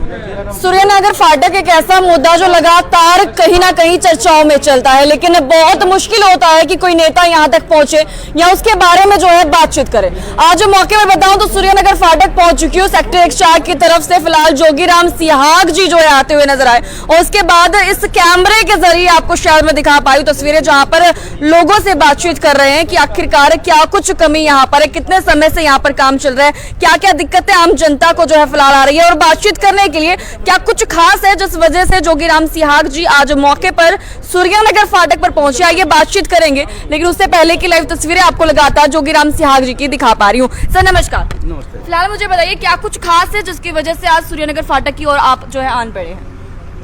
सूर्यनगर फाटक एक ऐसा मुद्दा जो लगातार कहीं ना कहीं चर्चाओं में चलता है, लेकिन बहुत मुश्किल होता है कि कोई नेता यहां तक पहुंचे या उसके बारे में जो है बातचीत करे। आज मौके पर बताऊं तो सूर्यनगर फाटक पहुंच चुकी हूं सेक्टर 1 की तरफ से। फिलहाल जोगीराम सिहाग जी जो है आते हुए नजर आए और उसके बाद इस कैमरे के जरिए आपको शहर में दिखा पाई तस्वीरें जहां पर लोगों से बातचीत कर रहे हैं कि आखिरकार क्या कुछ कमी यहाँ पर है, कितने समय से यहाँ पर काम चल रहा है, क्या क्या दिक्कतें आम जनता को जो है फिलहाल आ रही है और बातचीत करने के लिए क्या कुछ खास है जिस वजह से जोगीराम सिहाग जी आज मौके पर सूर्यनगर फाटक पर पहुंचे। आइए बातचीत करेंगे, लेकिन उससे पहले की लाइव तस्वीरें आपको लगातार जोगीराम सिहाग जी की दिखा पा रही हूँ। सर नमस्कार। नमस्ते। फिलहाल मुझे बताइए क्या कुछ खास है जिसकी वजह से आज सूर्यनगर फाटक की ओर आप जो है आन पड़े हैं।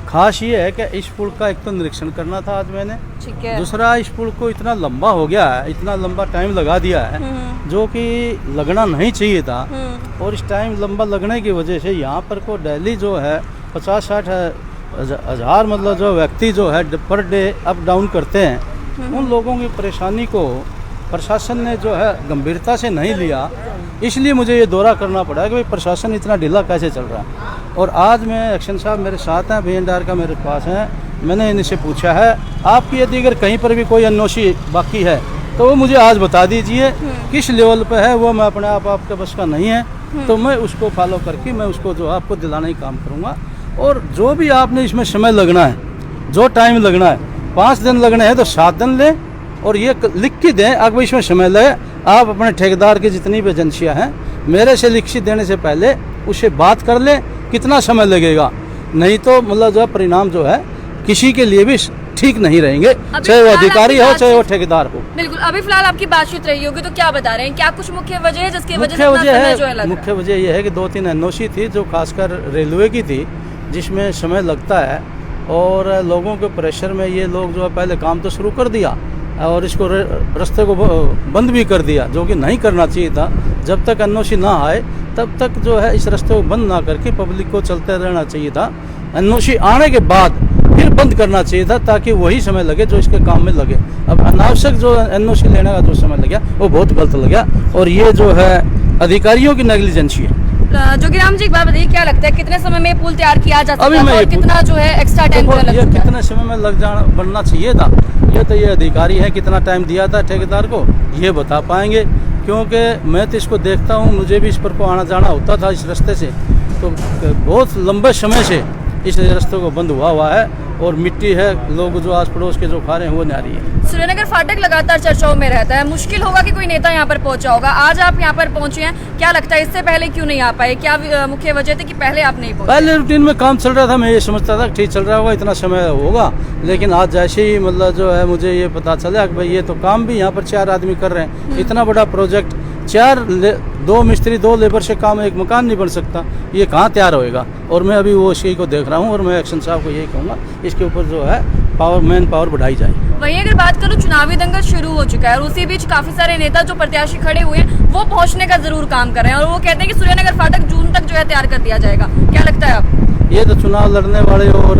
खास ये है कि इस पुल का एक तो निरीक्षण करना था आज मैंने, ठीक है। दूसरा इस पुल को इतना लंबा हो गया है, इतना लंबा टाइम लगा दिया है जो कि लगना नहीं चाहिए था, और इस टाइम लंबा लगने की वजह से यहाँ पर को डेली जो है 50-60 हज़ार मतलब जो व्यक्ति जो है पर डे अप डाउन करते हैं, उन लोगों की परेशानी को प्रशासन ने जो है गंभीरता से नहीं लिया। इसलिए मुझे ये दौरा करना पड़ा कि भाई प्रशासन इतना ढीला कैसे चल रहा है। और आज मैं एक्शन साहब मेरे साथ हैं, बीएनडीआर का मेरे पास है, मैंने इनसे पूछा है आपकी यदि अगर कहीं पर भी कोई एनओसी बाकी है तो वो मुझे आज बता दीजिए किस लेवल पे है। वो मैं अपने आप आपके बस का नहीं है, तो मैं उसको फॉलो करके मैं उसको जो आपको दिलाने का काम करूँगा। और जो भी आपने इसमें समय लगना है, जो टाइम लगना है, 5 दिन लगने हैं तो 7 दिन लें, और ये लिख के दें अगर इसमें समय लगे। आप अपने ठेकेदार की जितनी भी एजेंसियाँ हैं मेरे से लिखित देने से पहले उससे बात कर लें कितना समय लगेगा, नहीं तो मतलब जो परिणाम जो है किसी के लिए भी ठीक नहीं रहेंगे, चाहे वो अधिकारी हो चाहे वो ठेकेदार हो। बिल्कुल। अभी फिलहाल आपकी बातचीत रही होगी तो क्या बता रहे हैं, क्या कुछ मुख्य वजह है जिसकी वजह से मुख्य वजह यह है कि 2-3 एनओसी थी जो खासकर रेलवे की थी जिसमें समय लगता है, और लोगों के प्रेशर में ये लोग जो है पहले काम तो शुरू कर दिया और इसको रास्ते को बंद भी कर दिया, जो कि नहीं करना चाहिए था। जब तक एनओसी ना आए तब तक जो है इस रास्ते को बंद ना करके पब्लिक को चलते रहना चाहिए था। एनओसी आने के बाद फिर बंद करना चाहिए था ताकि वही समय लगे जो इसके काम में लगे। अब अनावश्यक जो एनओसी लेने का जो समय लगा वो बहुत गलत लगा, और ये जो है अधिकारियों की नेग्लिजेंसी है। जोगीराम जी एक बात बताइए, क्या लगता है कितने समय में पुल तैयार किया जा सकता है और कितना जो है एक्स्ट्रा टाइम कितने समय में लग जाना बनना चाहिए था, ये तो ये अधिकारी है कितना टाइम दिया था ठेकेदार को ये बता पाएंगे, क्योंकि मैं तो इसको देखता हूँ, मुझे भी इस पर को आना जाना होता था इस रास्ते से, तो बहुत लंबे समय से इस रास्ते को बंद हुआ है, और मिट्टी है, लोग जो आस पड़ोस के जो खा रहे हैं वो नहीं आ रही है। सूर्यनगर फाटक लगातार चर्चाओं में रहता है, मुश्किल होगा कि कोई नेता यहाँ पर पहुंचा होगा। आज आप यहाँ पर पहुंचे हैं, क्या लगता है इससे पहले क्यों नहीं आ पाए, क्या मुख्य वजह थी कि पहले आप नहीं पहुंचे? पहले रूटीन में काम चल रहा था, मैं ये समझता था ठीक चल रहा होगा, इतना समय होगा, लेकिन आज जैसे ही मतलब जो है मुझे ये पता चला कि भाई ये तो काम भी यहाँ पर 4 आदमी कर रहे हैं, इतना बड़ा प्रोजेक्ट 2 मिस्त्री 2 लेबर से काम एक मकान नहीं बन सकता, ये कहाँ तैयार होएगा। और मैं अभी वो इसी को देख रहा हूँ, और मैं एक्शन साहब को यही कहूँगा इसके ऊपर जो है मैन पावर बढ़ाई जाए। वहीं अगर बात करूँ चुनावी दंगल शुरू हो चुका है और उसी बीच काफी सारे नेता जो प्रत्याशी खड़े हुए हैं वो पहुंचने का जरूर काम कर रहे हैं, और वो कहते हैं कि सूर्यनगर फाटक जून तक जो है तैयार कर दिया जाएगा। क्या लगता है आपको? ये तो चुनाव लड़ने वाले और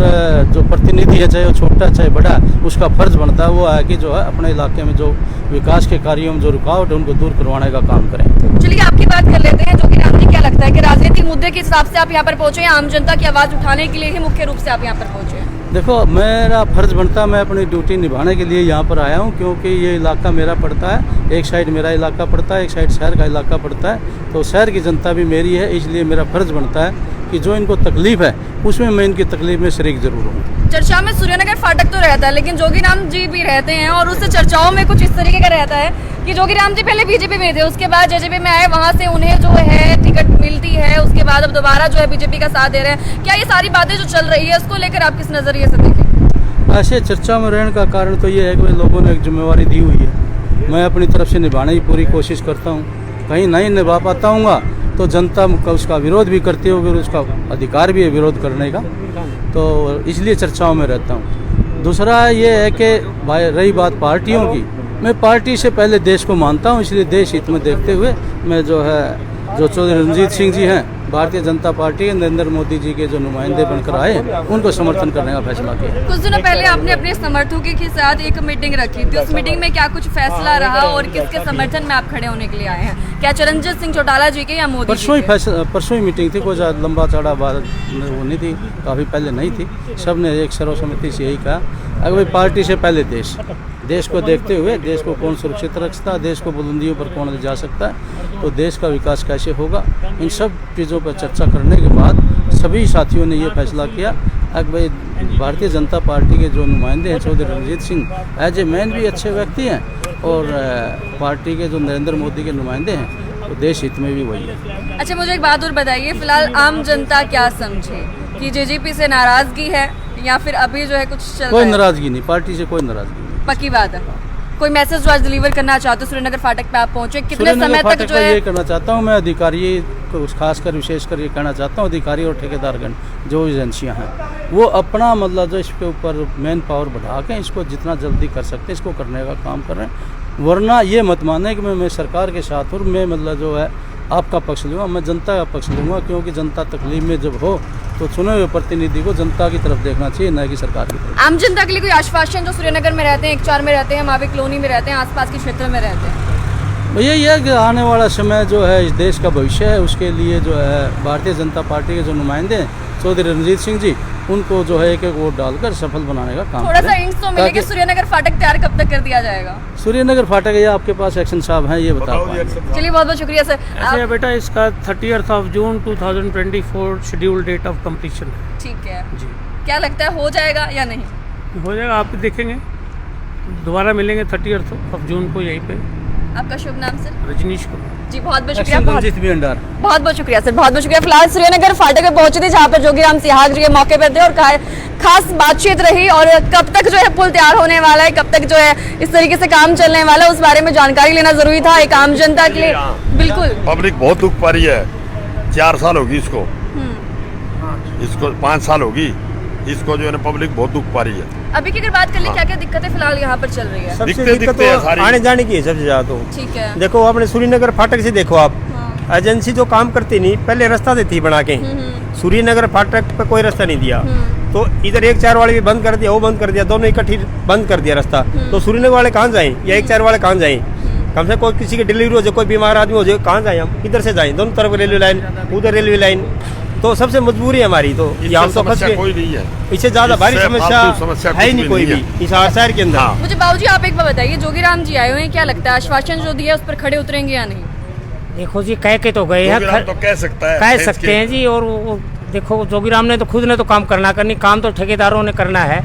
जो प्रतिनिधि है, चाहे वो छोटा चाहे बड़ा, उसका फर्ज बनता है वो है कि जो है अपने इलाके में जो विकास के कार्यों में जो रुकावट है उनको दूर करवाने का काम करें। चलिए आपकी बात कर लेते हैं। जोगीराम जी क्या लगता है कि राजनीतिक मुद्दे के हिसाब से आप यहाँ पर पहुंचे हैं, आम जनता की आवाज उठाने के लिए ही मुख्य रूप से आप यहाँ पर पहुंचे हैं? देखो, मेरा फर्ज बनता है, मैं अपनी ड्यूटी निभाने के लिए यहाँ पर आया हूँ, क्योंकि ये इलाका मेरा पड़ता है, एक साइड मेरा इलाका पड़ता है, एक साइड शहर का इलाका पड़ता है, तो शहर की जनता भी मेरी है, इसलिए मेरा फर्ज बनता है कि जो इनको तकलीफ है उसमें मैं इनकी तकलीफ में शरीक जरूर हूँ। चर्चा में सूर्यनगर फाटक तो रहता है, लेकिन जोगीराम जी भी रहते हैं, और उससे चर्चाओं में कुछ इस तरीके का रहता है कि जोगीराम जी पहले बीजेपी में थे, उसके बाद जेजेपी में आए, वहां से उन्हें जो है टिकट मिलती है, उसके बाद अब दोबारा जो है बीजेपी का साथ दे रहे हैं। क्या ये सारी बातें जो चल रही है उसको लेकर आप किस नजरिए से देखें? ऐसे चर्चा में रहने का कारण तो ये है कि लोगों ने एक जिम्मेवारी दी हुई है, मैं अपनी तरफ से निभाने की पूरी कोशिश करता हूँ, कहीं नहीं निभा पाता हूँ तो जनता उसका विरोध भी करती होगी, और उसका अधिकार भी है विरोध करने का, तो इसलिए चर्चाओं में रहता हूँ। दूसरा ये है कि भाई रही बात पार्टियों की, मैं पार्टी से पहले देश को मानता हूँ, इसलिए देश हित में देखते हुए मैं जो है जो चौधरी रणजीत सिंह जी हैं भारतीय जनता पार्टी नरेंद्र मोदी जी के जो नुमाइंदे बनकर आए उनको समर्थन करने का फैसला किया। कुछ दिनों पहले आपने अपने समर्थकों के साथ एक मीटिंग रखी थी, उस मीटिंग में क्या कुछ फैसला रहा और किसके समर्थन में आप खड़े होने के लिए आए हैं? क्या चरणजीत सिंह चौटाला जी के या मोदी जी के? परसों ही मीटिंग थी, कोई ज़्यादा लंबा चौड़ा बात वो नहीं थी, काफ़ी पहले नहीं थी। सब ने एक सर्वसम्मति से यही कहा अगर भाई पार्टी से पहले देश को देखते हुए देश को कौन सुरक्षित रखता है, देश को बुलंदियों पर कौन ले जा सकता है, तो देश का विकास कैसे होगा, इन सब चीज़ों पर चर्चा करने के बाद सभी साथियों ने ये फैसला किया कि भाई भारतीय जनता पार्टी के जो नुमाइंदे हैं Chaudhary Ranjit Singh as a man भी अच्छे व्यक्ति हैं और पार्टी के जो नरेंद्र मोदी के नुमाइंदे हैं तो देश हित में भी वही है। अच्छा, मुझे एक बात और बताइए, फिलहाल आम जनता क्या समझे कि जेजेपी से नाराजगी है या फिर अभी जो है कुछ चल कोई रहा है? नाराजगी नहीं, पार्टी से कोई नाराजगी नहीं। पक्की बात है। कोई मैसेज जो आज डिलीवर करना चाहते हो सुरेंद्र फाटक पे आप पहुंचे, कितने समय तक जो है? ये करना चाहता हूँ मैं, अधिकारी को खासकर विशेषकर ये कहना चाहता हूँ, अधिकारी और ठेकेदारगण जो एजेंसियाँ हैं वो अपना मतलब जो इसके ऊपर मैन पावर बढ़ा के इसको जितना जल्दी कर सकते हैं इसको करने का काम कर रहे हैं। वरना ये मत माने कि मैं सरकार के साथ हूँ, मैं मतलब जो है आपका पक्ष लूँगा, मैं जनता का पक्ष लूँगा, क्योंकि जनता तकलीफ में जब हो तो चुने हुए प्रतिनिधि को जनता की तरफ देखना चाहिए, न कि सरकार की तरफ। आम जनता के लिए कोई आश्वासन, जो सूर्यनगर में रहते हैं, 1-4 में रहते हैं, मावी कॉलोनी में रहते हैं, आसपास के क्षेत्र में रहते हैं? भैया ये है कि आने वाला समय जो है इस देश का भविष्य है, उसके लिए जो है भारतीय जनता पार्टी के जो नुमाइंदे हैं चौधरी रणजीत सिंह जी, उनको जो है एक वोट डालकर सफल बनाने का काम थोड़ा सा इंच तो मिले कि सूर्यनगर फाटक तैयार कब तक कर दिया जाएगा? सूर्यनगर फाटक है, आपके पास एक्शन साहब हैं, ये बता पाएंगे। चलिए, बहुत बहुत शुक्रिया सर। ऐसे बेटा इसका 30th of June 2024 schedule date of completion है। ठीक है जी, क्या लगता है हो जाएगा या नहीं? हो जाएगा, आप देखेंगे, दोबारा मिलेंगे 30th of June को यहीं पे। आपका शुभ नाम सर? रजनीश को जी, बहुत बहुत शुक्रिया। एक्शन रंजीत भी अंडार। बहुत बहुत शुक्रिया सर, बहुत बहुत शुक्रिया। फिलहाल सूर्यनगर फाटक पे पहुंचे थे जहाँ पर जोगीराम सिहाग जी के मौके पर थे और खास बातचीत रही और कब तक जो है पुल तैयार होने वाला है, कब तक जो है इस तरीके से काम चलने वाला है, उस बारे में जानकारी लेना जरूरी था एक आम जनता के लिए। बिल्कुल, पब्लिक बहुत दुख पा रही है, 4 साल होगी इसको 5 साल होगी इसको, जो है ना पब्लिक बहुत दुख पा रही है। अभी की अगर बात कर ले, क्या क्या दिक्कतें फिलहाल यहाँ पर चल रही है? सबसे दिक्कत दिक्कत है तो सारी। आने जाने की है सबसे ज्यादा। तो ठीक है। देखो अपने सूर्यनगर फाटक से देखो आप, एजेंसी जो काम करती नहीं, पहले रास्ता देती बना के, सूर्यनगर फाटक पे कोई रास्ता नहीं दिया, तो इधर 1-4 वाले भी बंद कर दिया, वो बंद कर दिया, दोनों इकट्ठी बंद कर दिया रास्ता। तो सूर्यनगर वाले कहाँ जाएं या 1-4 वाले कहाँ जाएं? कम से कोई किसी की डिलीवरी हो जाए, कोई बीमार आदमी हो जाए, कहाँ जाए हम, किधर से जाएं? दोनों तरफ रेलवे लाइन, उधर रेलवे लाइन, तो सबसे मजबूरी है हमारी। तो यहाँ तो फंस कोई नहीं है, इससे ज्यादा भारी समस्या है ही नहीं कोई भी इस शहर के अंदर। मुझे बाबूजी आप एक बार बताइए, जोगीराम जी आए हुए हैं, क्या लगता है आश्वासन जो दिया उस पर खड़े उतरेंगे या नहीं? देखो जी, कह के तो गए हैं, जोगीराम तो कह सकता है, कह सकते हैं जी। और वो देखो जोगीराम ने तो खुद ने तो काम करनी, काम तो ठेकेदारों ने करना है।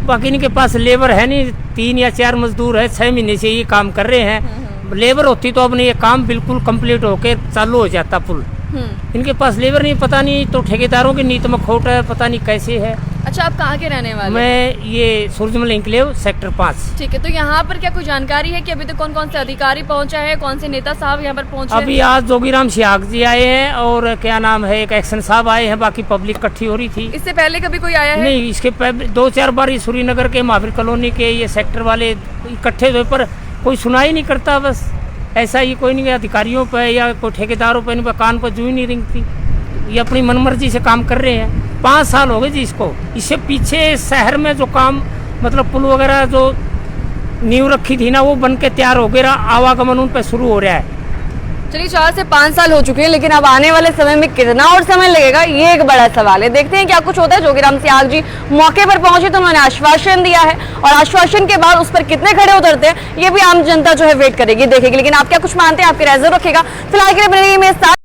बाकी इनके पास लेबर है नहीं, 3 या 4 मजदूर है, 6 महीने से ये काम कर रहे हैं। लेबर होती तो अपने ये काम बिल्कुल कंप्लीट होके चालू हो जाता पुल। इनके पास लेबर नहीं, पता नहीं तो ठेकेदारों की नीति में खोट है, पता नहीं कैसे है। अच्छा, आप कहाँ के रहने वाले? मैं ये सूरजमल इंक्लेव सेक्टर 5। ठीक है, तो यहाँ पर क्या कोई जानकारी है कि अभी तक कौन कौन से अधिकारी पहुँचा है, कौन से नेता साहब यहाँ पर पहुँचे? अभी आज जोगीराम सिहाग जी आए हैं और क्या नाम है एक एक्शन साहब आए हैं, बाकी पब्लिक इकट्ठी हो रही थी। इससे पहले कभी कोई आया है? नहीं, इसके 2-4 बार ये सूर्यनगर के महावीर कॉलोनी के ये सेक्टर वाले इकट्ठे हुए, पर कोई सुनाई नहीं करता। बस ऐसा ही कोई नहीं, अधिकारियों पे या कोई ठेकेदारों पे, इन पर कान पर जू ही नहीं रिंगती। ये अपनी मनमर्जी से काम कर रहे हैं। 5 साल हो गए जी इसको। इससे पीछे शहर में जो काम मतलब पुल वगैरह जो नींव रखी थी ना, वो बन के तैयार हो गया, आवागमन उन पर शुरू हो रहा है। चलिए, 4 से 5 साल हो चुके हैं, लेकिन अब आने वाले समय में कितना और समय लगेगा, ये एक बड़ा सवाल है। देखते हैं क्या कुछ होता है। जोगीराम सिहाग जी मौके पर पहुंचे तो उन्होंने आश्वासन दिया है और आश्वासन के बाद उस पर कितने खड़े उतरते हैं ये भी आम जनता जो है वेट करेगी, देखेगी। लेकिन आप क्या कुछ मानते हैं, आपकी राय जरूर रखेगा। फिलहाल के लिए